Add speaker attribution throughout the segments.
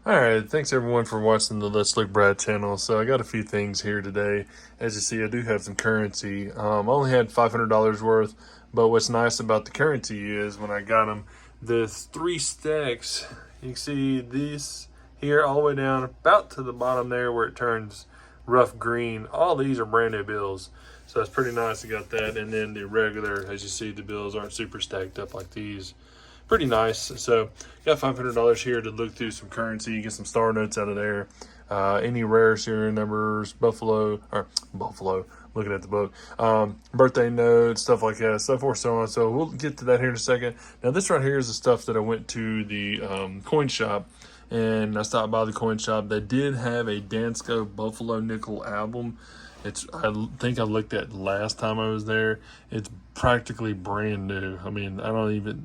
Speaker 1: All right, thanks everyone for watching the Let's Look Brad channel. So I got a few things here today. As you see, I do have some currency. I only had $500 worth, but what's nice about the currency is when I got them, this 3 stacks. You can see these here all the way down about to the bottom there where it turns rough green. All these are brand new bills. So that's pretty nice. I got that, and then the regular, as you see, the bills aren't super stacked up like these. Pretty nice. So got $500 here to look through some currency, get some star notes out of there. Any rare serial numbers, Buffalo, looking at the book, birthday notes, stuff like that, so forth, so on. So we'll get to that here in a second. Now this right here is the stuff that I went to the coin shop, and I stopped by the coin shop. They did have a Dansko Buffalo Nickel album. I think I looked at last time I was there. It's practically brand new. I mean,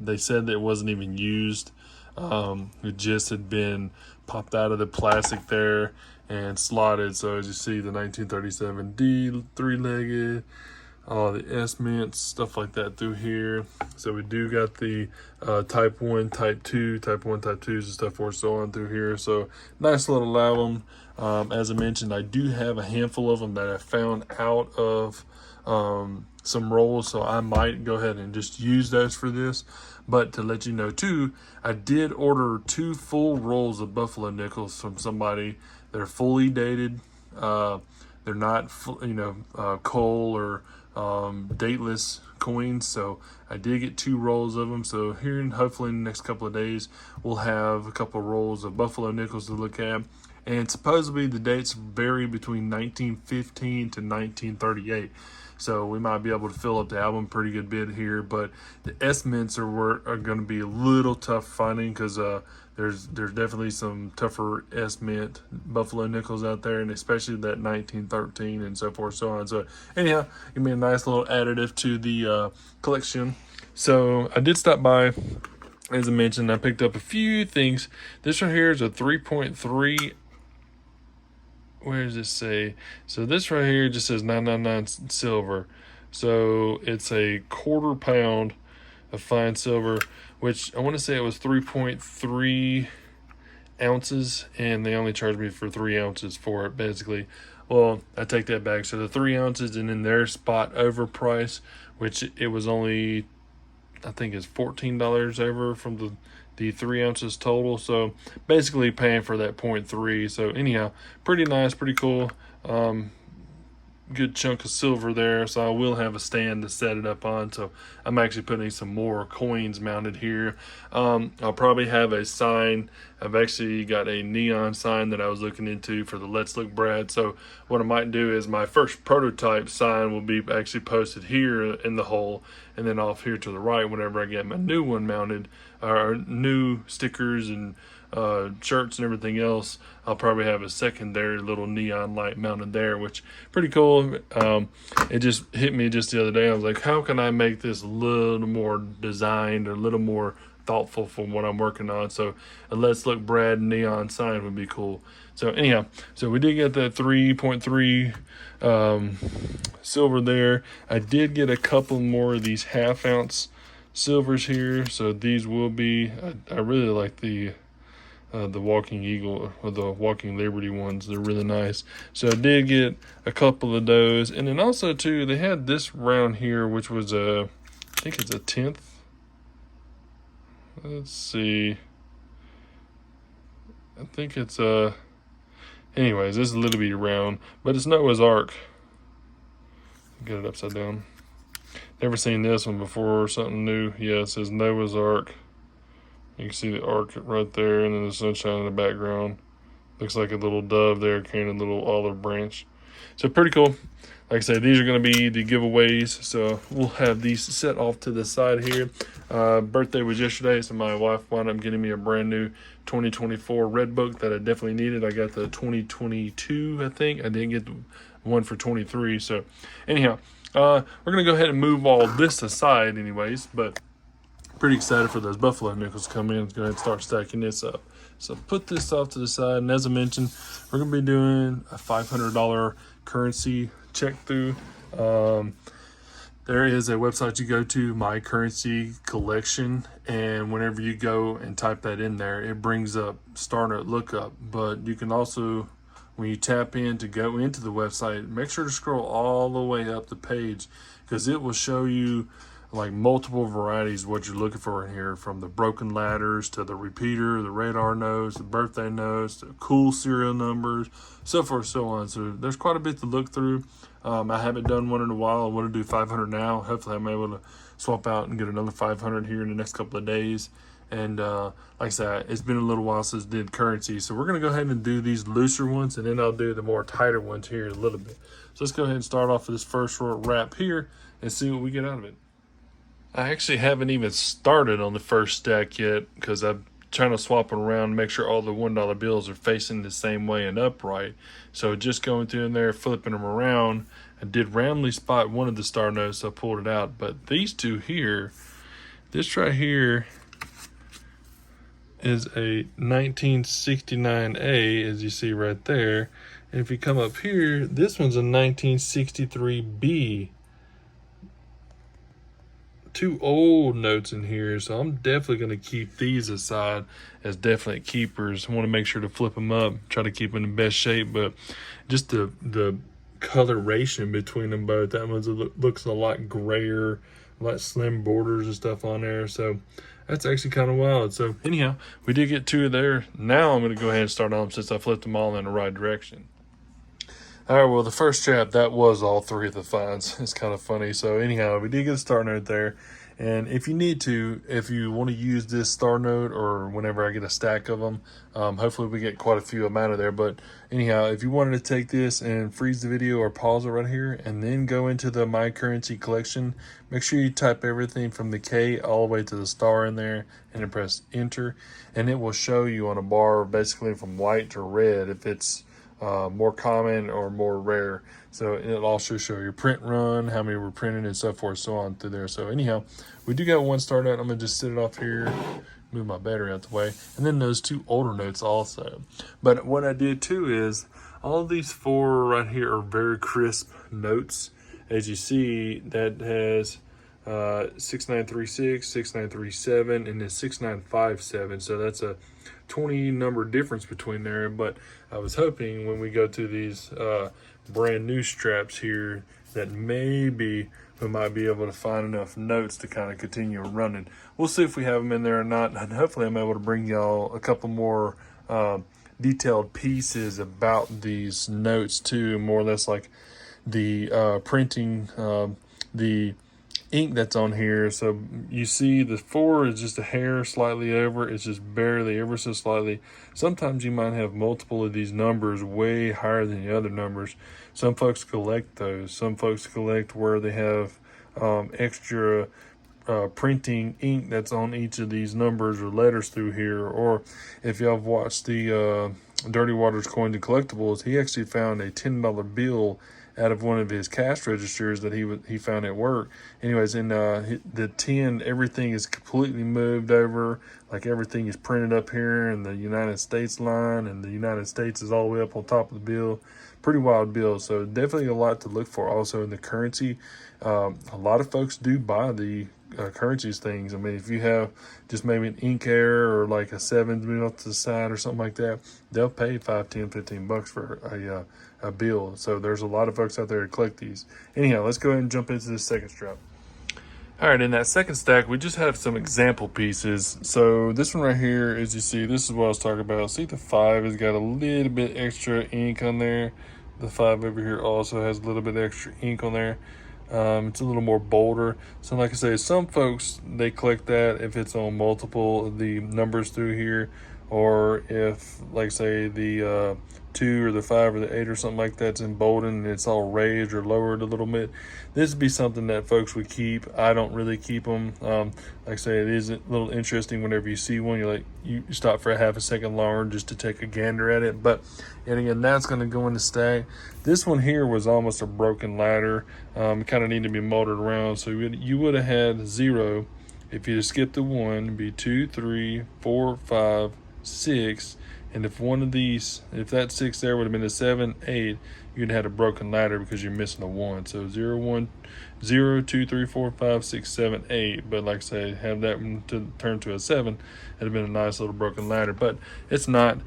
Speaker 1: they said that it wasn't even used. It just had been popped out of the plastic there and slotted. So as you see, the 1937 D three-legged, all the S mints, stuff like that through here. So we do got the type 1, type 2, type 1, type 2s and stuff for so on through here. So nice little album. As I mentioned, I do have a handful of them that I found out of some rolls, so I might go ahead and just use those for this. But to let you know too, I did order 2 full rolls of Buffalo Nickels from somebody. They're fully dated. They're not, coal or dateless coins. So I did get 2 rolls of them. So here, and hopefully in the next couple of days, we'll have a couple of rolls of Buffalo Nickels to look at. And supposedly the dates vary between 1915 to 1938. So we might be able to fill up the album pretty good bit here, but the S mints are going to be a little tough finding because there's definitely some tougher S mint Buffalo Nickels out there, and especially that 1913 and so forth so on. So anyhow, give me a nice little additive to the collection. So I did stop by. As I mentioned, I picked up a few things. This right here is a 3.3. Where does it say? So this right here just says 999 silver. So it's a quarter pound of fine silver, which I want to say it was 3.3 ounces, and they only charged me for 3 ounces for it, basically. Well, I take that back. So the 3 ounces, and then their spot over price, which it was only, I think it's $14 over from the 3 ounces total. So basically paying for that 0.3. So anyhow, pretty nice, pretty cool. Good chunk of silver there. So I will have a stand to set it up on. So I'm actually putting some more coins mounted here. I'll probably have a sign. I've actually got a neon sign that I was looking into for the Let's Look Brad. So what I might do is my first prototype sign will be actually posted here in the hole, and then off here to the right whenever I get my new one mounted, or new stickers and shirts and everything else, I'll probably have a secondary little neon light mounted there, which pretty cool. It just hit me just the other day. I was like, how can I make this a little more designed or a little more thoughtful from what I'm working on? So a Let's Look Brad neon sign would be cool. So anyhow, so we did get that 3.3 silver there. I did get a couple more of these half-ounce silvers here. So these will be, I really like the Walking Eagle or the Walking Liberty ones. They're really nice. So I did get a couple of those. And then also too, they had this round here, which was I think it's a 10th. Let's see. I think it's anyways, this is a little bit round, but it's Noah's Ark. Get it upside down. Never seen this one before, something new. Yeah, it says Noah's Ark. You can see the ark right there, and then the sunshine in the background. Looks like a little dove there carrying a little olive branch. So pretty cool. Like I said, these are going to be the giveaways. So we'll have these set off to the side here. Birthday was yesterday, so my wife wound up getting me a brand new 2024 Red Book that I definitely needed. I got the 2022, I think. I didn't get the one for 23. So anyhow, we're going to go ahead and move all this aside anyways, but pretty excited for those Buffalo Nickels to come in. Go ahead and start stacking this up. So put this off to the side, and as I mentioned, we're going to be doing a $500 currency check through. That there is a website you go to, My Currency Collection, and whenever you go and type that in there, it brings up StarNote Lookup. But you can also, when you tap in to go into the website, make sure to scroll all the way up the page, because it will show you like multiple varieties of what you're looking for in here, from the broken ladders to the repeater, the radar notes, the birthday notes, the cool serial numbers, so forth, so on. So there's quite a bit to look through. I haven't done one in a while. I want to do 500 now. Hopefully I'm able to swap out and get another 500 here in the next couple of days. And like I said, it's been a little while since I did currency, so we're going to go ahead and do these looser ones, and then I'll do the more tighter ones here in a little bit. So let's go ahead and start off with this first short wrap here and see what we get out of it. I actually haven't even started on the first stack yet, because I'm trying to swap them around, make sure all the $1 bills are facing the same way and upright. So just going through in there, flipping them around. I did randomly spot one of the star notes, so I pulled it out. But these two here, this right here is a 1969A, as you see right there. And if you come up here, this one's a 1963B. Two old notes in here, so I'm definitely going to keep these aside as definite keepers. I want to make sure to flip them up, try to keep them in the best shape, but just the coloration between them both, that one looks a lot grayer, a lot slim borders and stuff on there, so that's actually kind of wild. So anyhow, we did get two there. Now I'm going to go ahead and start on them since I flipped them all in the right direction. All right, well, the first chap, that was all three of the finds. It's kind of funny. So anyhow, we did get a star note there. And if you need to, if you want to use this star note, or whenever I get a stack of them, hopefully we get quite a few of them out of there. But anyhow, if you wanted to take this and freeze the video or pause it right here and then go into the My Currency Collection, make sure you type everything from the K all the way to the star in there and then press enter. And it will show you on a bar basically from white to red if it's more common or more rare. So it'll also show your print run, how many were printed, and so forth, so on through there. So anyhow, we do got one star note. I'm gonna just sit it off here, move my battery out the way, and then those two older notes also. But what I did too is all of these four right here are very crisp notes. As you see, that has 6936, 6937, and then 6957. So that's a 20 number difference between there. But I was hoping when we go to these brand new straps here that maybe we might be able to find enough notes to kind of continue running. We'll see if we have them in there or not, and hopefully I'm able to bring y'all a couple more detailed pieces about these notes too, more or less like the printing, the ink that's on here. So you see the 4 is just a hair slightly over, it's just barely ever so slightly. Sometimes you might have multiple of these numbers way higher than the other numbers. Some folks collect those. Some folks collect where they have extra printing ink that's on each of these numbers or letters through here. Or if y'all have watched the Dirty Waters Coins and Collectibles, he actually found a $10 bill out of one of his cash registers that he found at work. Anyways, in the 10, everything is completely moved over, like everything is printed up here in the United States line, and the United States is all the way up on top of the bill. Pretty wild bill. So definitely a lot to look for. Also in the currency, a lot of folks do buy the currencies things. I mean, if you have just maybe an ink error or like a 7 moved off to the side or something like that, they'll pay $5, $10, $15 for a bill. So there's a lot of folks out there to collect these. Anyhow, let's go ahead and jump into the second strap. All right, in that second stack, we just have some example pieces. So this one right here, as you see, this is what I was talking about. See, the 5 has got a little bit extra ink on there. The 5 over here also has a little bit extra ink on there. It's a little more bolder. So like I say, some folks, they collect that if it's on multiple of the numbers through here, or if, like say, the 2 or the 5 or the 8 or something like that's emboldened and it's all raised or lowered a little bit. This would be something that folks would keep. I don't really keep them. Like I say, it is a little interesting whenever you see one. You stop for a half a second longer just to take a gander at it. But and again, that's going to go in the stack. This one here was almost a broken ladder. It kind of needed to be molded around. So you would have had 0 if you just skipped the 1. It'd be 2, 3, 4, 5, 6. And if one of these, if that 6 there would have been a 7, 8, you'd have had a broken ladder because you're missing a 1. So 0, 1, 0, 2, 3, 4, 5, 6, 7, 8. But like I say, have that one to turn to a 7, it'd have been a nice little broken ladder. But it's not.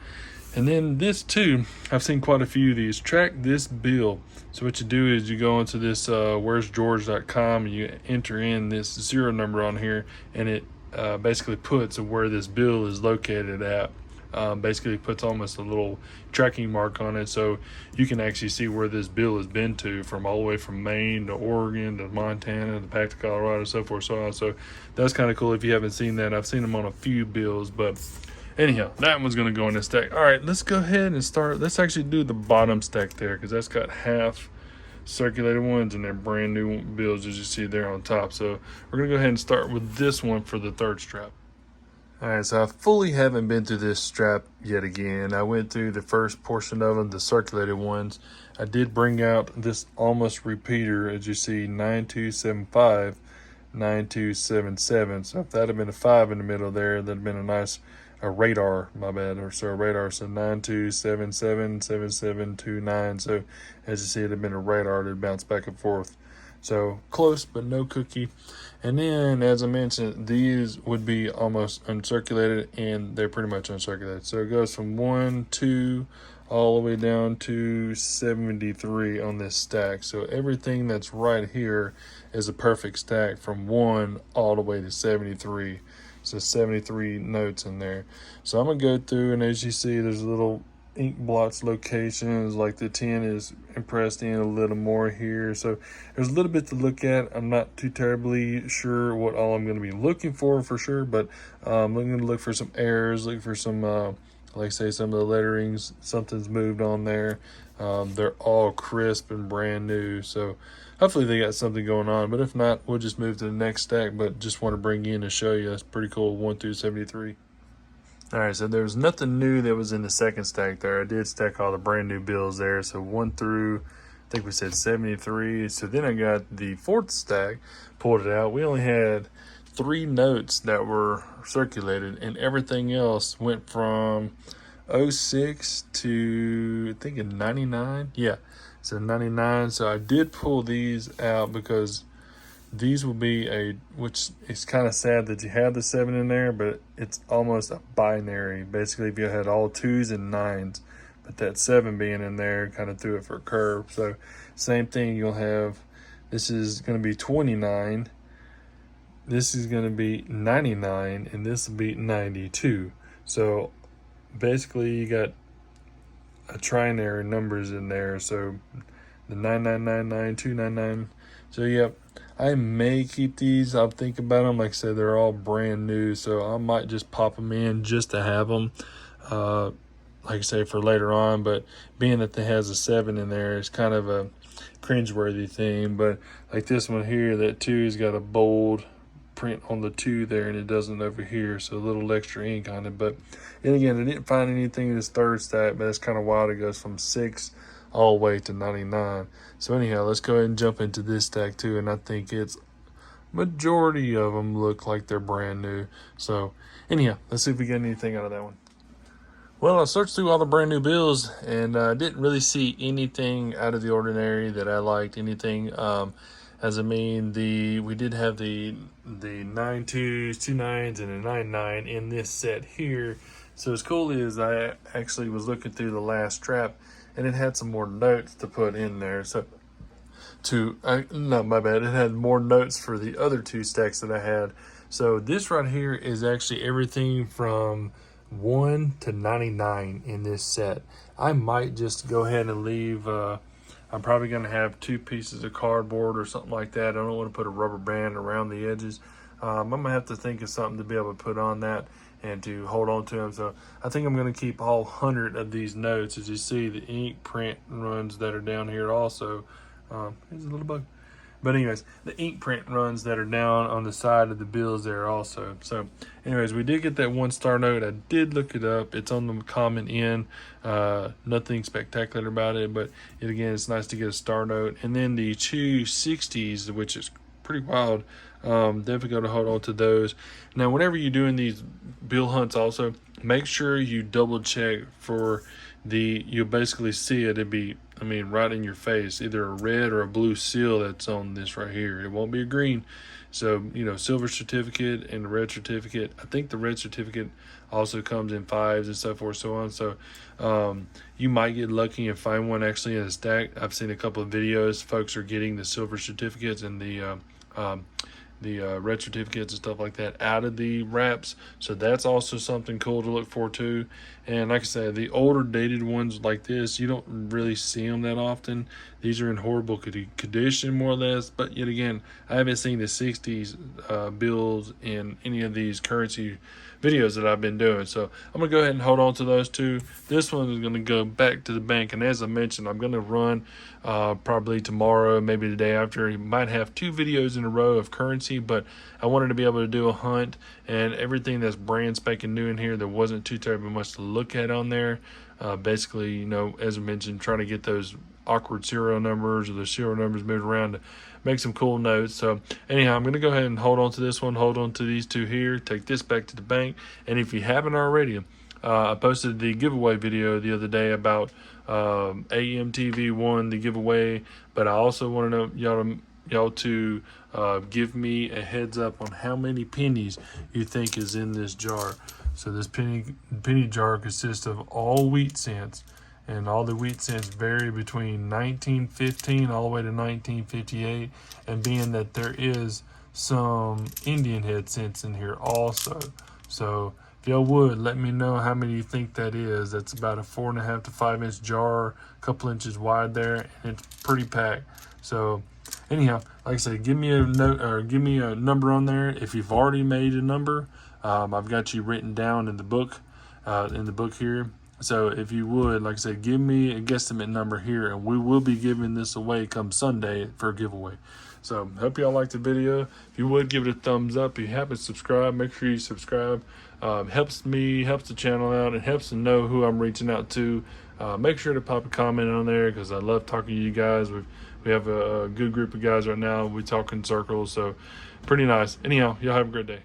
Speaker 1: And then this too, I've seen quite a few of these. Track this bill. So what you do is you go into this where'sgeorge.com and you enter in this 0 number on here, and it basically puts where this bill is located at. Basically puts almost a little tracking mark on it, so you can actually see where this bill has been to, from all the way from Maine to Oregon to Montana to back to Colorado, so forth, so on. So that's kind of cool if you haven't seen that. I've seen them on a few bills, but anyhow, that one's going to go in this stack. All right, let's go ahead and start. Let's actually do the bottom stack there, because that's got half circulated ones and they're brand new bills, as you see there on top. So we're going to go ahead and start with this one for the third strap. All right, so I fully haven't been through this strap yet again. I went through the first portion of them, the circulated ones. I did bring out this almost repeater, as you see, 9275, 9277. So if that had been a 5 in the middle there, that'd have been a nice radar, my bad, or so radar. So 9277, 7729. So as you see, it'd have been a radar that bounced back and forth. So close, but no cookie. And then, as I mentioned, these would be almost uncirculated, and they're pretty much uncirculated. So it goes from 1, 2, all the way down to 73 on this stack. So everything that's right here is a perfect stack from 1 all the way to 73. So 73 notes in there. So I'm going to go through, and as you see, there's little ink blots locations, like the 10 is impressed in a little more here. So there's a little bit to look at. I'm not too terribly sure what all I'm going to be looking for sure, but I'm going to look for some errors, look for some, like say, some of the letterings, something's moved on there. They're all crisp and brand new, so hopefully they got something going on, but if not, we'll just move to the next stack. But just want to bring you in to show you, that's pretty cool, 1 through 73. All right, so there was nothing new that was in the second stack there. I did stack all the brand new bills there. So 1 through, I think we said 73. So then I got the fourth stack, pulled it out. We only had 3 notes that were circulated, and everything else went from 06 to, I think, 99. Yeah, so 99. So I did pull these out because these will be which is kind of sad that you have the 7 in there, but it's almost a binary. Basically, if you had all 2s and 9s, but that 7 being in there kind of threw it for a curve. So same thing, you'll have, this is going to be 29, this is going to be 99, and this will be 92. So basically you got a trinary numbers in there. So the 9999, 299. So yep, I may keep these. I'll think about them. Like I said, they're all brand new, so I might just pop them in just to have them, like I say, for later on. But being that it has a 7 in there, it's kind of a cringeworthy thing. But like this one here, that 2's got a bold print on the 2 there, and it doesn't over here, so a little extra ink on it. But and again, I didn't find anything in this third stack, but it's kind of wild. It goes from 6 all the way to 99. So anyhow, let's go ahead and jump into this stack too, and I think it's majority of them look like they're brand new. So anyhow, let's see if we get anything out of that one. Well, I searched through all the brand new bills, and didn't really see anything out of the ordinary that I liked. Anything, as I mean, we did have the 9 2s, 2 9s, and a 9 9 in this set here. So as cool as I actually was looking through the last strap, and it had some more notes to put in there. So no, my bad. It had more notes for the other 2 stacks that I had. So this right here is actually everything from 1 to 99 in this set. I might just go ahead and leave, I'm probably going to have 2 pieces of cardboard or something like that. I don't want to put a rubber band around the edges. I'm going to have to think of something to be able to put on that and to hold on to them. So I think I'm going to keep all 100 of these notes. As you see, the ink print runs that are down here also. Here's a little bug. But anyways, the ink print runs that are down on the side of the bills there also. So anyways, we did get that 1-star note. I did look it up. It's on the common end. Nothing spectacular about it, but again, it's nice to get a star note. And then the 2 60s, which is pretty wild. Definitely going to hold on to those. Now, whenever you're doing these bill hunts also, make sure you double check for you'll basically see it'd be, I mean, right in your face, either a red or a blue seal that's on this right here. It won't be a green. So, silver certificate and the red certificate. I think the red certificate also comes in 5s and so forth, so on. So you might get lucky and find one actually in a stack. I've seen a couple of videos. Folks are getting the silver certificates and the red certificates and stuff like that out of the wraps, so that's also something cool to look for too. And like I said, the older dated ones like this, you don't really see them that often. These are in horrible condition more or less, but yet again, I haven't seen the 60s bills in any of these currency videos that I've been doing, so I'm gonna go ahead and hold on to those two. This one is gonna go back to the bank, and as I mentioned, I'm gonna run probably tomorrow, maybe the day after. You might have 2 videos in a row of currency, but I wanted to be able to do a hunt and everything that's brand spanking new in here. There wasn't too terribly much to look at on there. Basically, as I mentioned, trying to get those awkward serial numbers or the serial numbers moved around to make some cool notes. So anyhow, I'm going to go ahead and hold on to this one, hold on to these 2 here, take this back to the bank. And if you haven't already, I posted the giveaway video the other day about AMTV won the giveaway, but I also want to know y'all to give me a heads up on how many pennies you think is in this jar. So this penny jar consists of all wheat cents, and all the wheat cents vary between 1915 all the way to 1958, and being that there is some Indian head cents in here also. So if y'all would let me know how many you think that is. That's about a 4.5 to 5 inch jar, a couple inches wide there, and it's pretty packed. So anyhow, like I said, give me a note or give me a number on there if you've already made a number. I've got you written down in the book here. So if you would, like I said, give me a guesstimate number here, and we will be giving this away come Sunday for a giveaway. So hope y'all liked the video. If you would, give it a thumbs up. If you haven't subscribed, make sure you subscribe. Helps me, helps the channel out, and helps to know who I'm reaching out to. Make sure to pop a comment on there, because I love talking to you guys. We have a good group of guys right now. We talk in circles, so pretty nice. Anyhow, y'all have a great day.